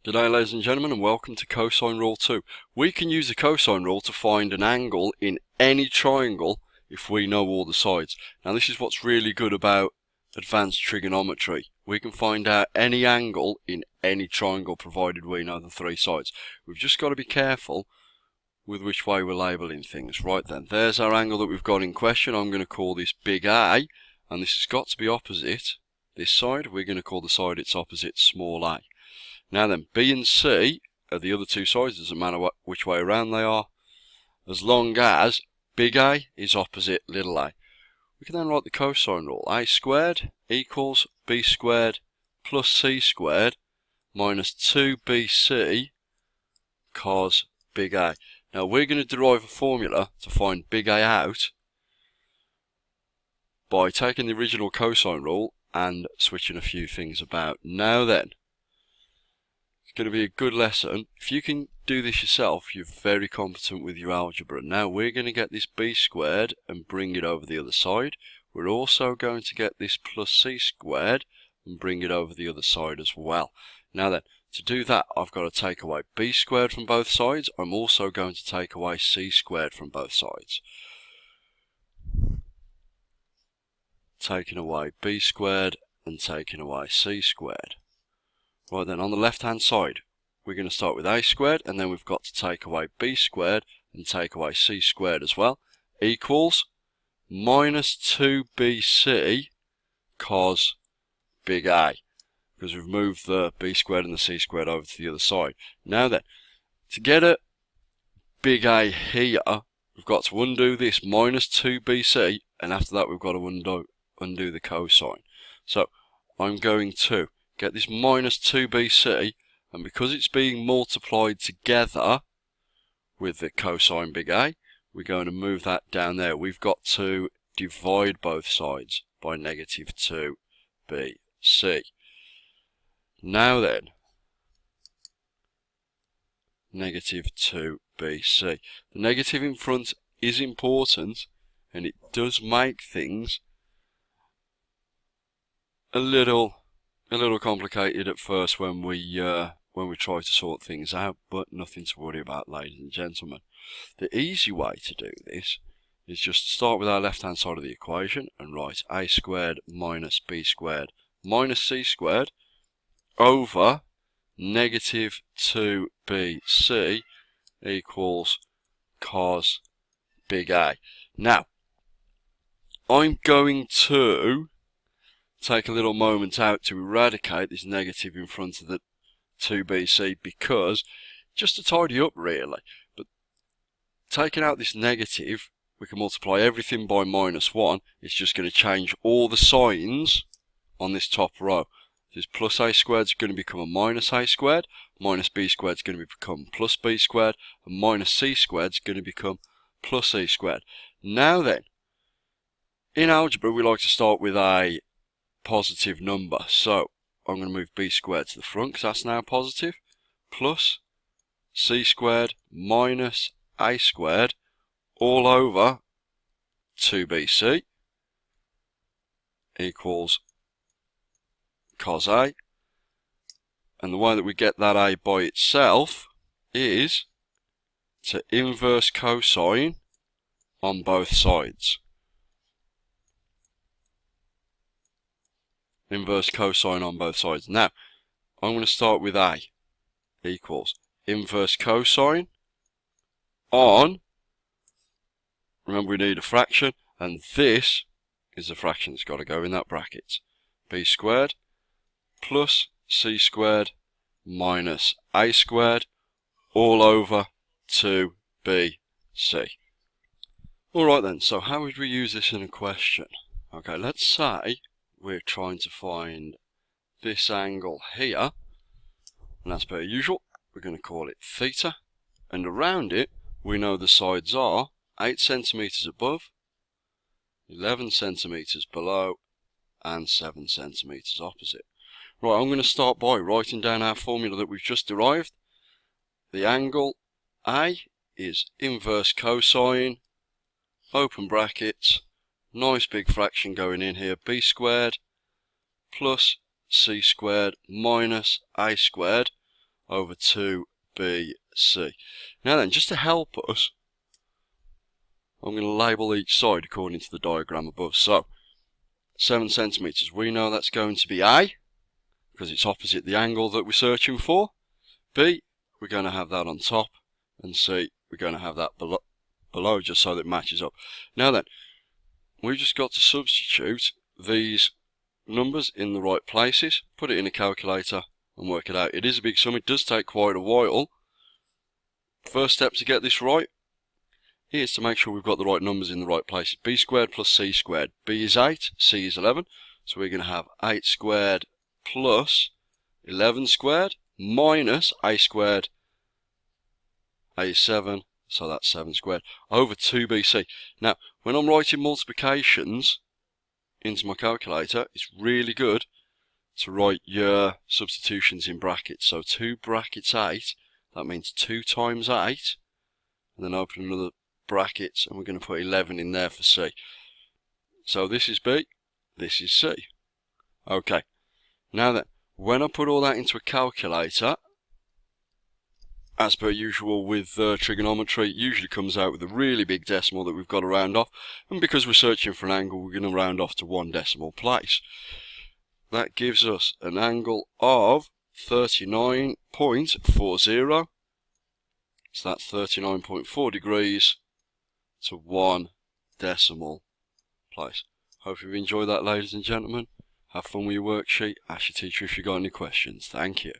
G'day ladies and gentlemen, and welcome to Cosine Rule 2. We can use the cosine rule to find an angle in any triangle if we know all the sides. Now this is what's really good about advanced trigonometry. We can find out any angle in any triangle provided we know the three sides. We've just got to be careful with which way we're labelling things. Right then, there's our angle that we've got in question. I'm going to call this big A, and this has got to be opposite this side. We're going to call the side it's opposite small a. Now then, B and C are the other two sides. Doesn't matter which way around they are, as long as big A is opposite little a. We can then write the cosine rule. A squared equals B squared plus C squared minus 2BC cos big A. Now we're going to derive a formula to find big A out by taking the original cosine rule and switching a few things about. Now then, going to be a good lesson. If you can do this yourself, you're very competent with your algebra. Now we're going to get this b squared and bring it over the other side. We're also going to get this plus c squared and bring it over the other side as well. Now then, to do that, I've got to take away b squared from both sides. I'm also going to take away c squared from both sides. Taking away b squared and taking away c squared. Right then, on the left hand side, we're going to start with a squared, and then we've got to take away b squared and take away c squared as well, equals minus 2bc cos big A, because we've moved the b squared and the c squared over to the other side. Now then, to get a big A here, we've got to undo this minus 2bc, and after that we've got to undo the cosine. So I'm going to get this minus 2bc, and because it's being multiplied together with the cosine big A, we're going to move that down there. We've got to divide both sides by negative 2bc. Now then, negative 2bc. The negative in front is important, and it does make things a little complicated at first when we try to sort things out, but nothing to worry about, ladies and gentlemen. The easy way to do this is just to start with our left hand side of the equation and write a squared minus b squared minus c squared over negative 2bc equals cos big A. Now, I'm going to take a little moment out to eradicate this negative in front of the 2bc, because just to tidy up really, but taking out this negative, we can multiply everything by minus 1. It's just going to change all the signs on this top row. This plus a squared is going to become a minus a squared, minus b squared is going to become plus b squared, and minus c squared is going to become plus c squared. Now then, in algebra we like to start with a positive number, so I'm going to move b squared to the front because that's now positive, plus c squared minus a squared all over 2bc equals cos A. And the way that we get that a by itself is to inverse cosine on both sides. Inverse cosine on both sides. Now, I'm going to start with a equals inverse cosine on, remember we need a fraction, and this is the fraction that's got to go in that bracket. B squared plus c squared minus a squared all over 2bc. Alright then, so how would we use this in a question? Okay, let's say we're trying to find this angle here, and as per usual, we're going to call it theta, and around it we know the sides are 8 centimeters above, 11 centimeters below, and 7 centimeters opposite. Right, I'm going to start by writing down our formula that we've just derived. The angle A is inverse cosine, open brackets, nice big fraction going in here, b squared plus c squared minus a squared over 2BC. Now then, just to help us, I'm going to label each side according to the diagram above. So, 7 centimetres, we know that's going to be A, because it's opposite the angle that we're searching for. B, we're going to have that on top, and C, we're going to have that below just so that it matches up. Now then, we've just got to substitute these numbers in the right places, put it in a calculator and work it out. It is a big sum, it does take quite a while. First step to get this right is to make sure we've got the right numbers in the right places. B squared plus C squared. B is 8, C is 11, so we're going to have 8 squared plus 11 squared minus A squared. A is 7, so that's 7 squared, over 2BC. Now, when I'm writing multiplications into my calculator, it's really good to write your substitutions in brackets. So 2 brackets 8, that means 2 times 8, and then open another brackets, and we're going to put 11 in there for C. So this is B, this is C. Okay, now then, when I put all that into a calculator, as per usual with trigonometry, it usually comes out with a really big decimal that we've got to round off, and because we're searching for an angle, we're going to round off to 1 decimal place. That gives us an angle of 39.40, so that's 39.4 degrees to 1 decimal place. Hope you've enjoyed that, ladies and gentlemen. Have fun with your worksheet. Ask your teacher if you've got any questions. Thank you.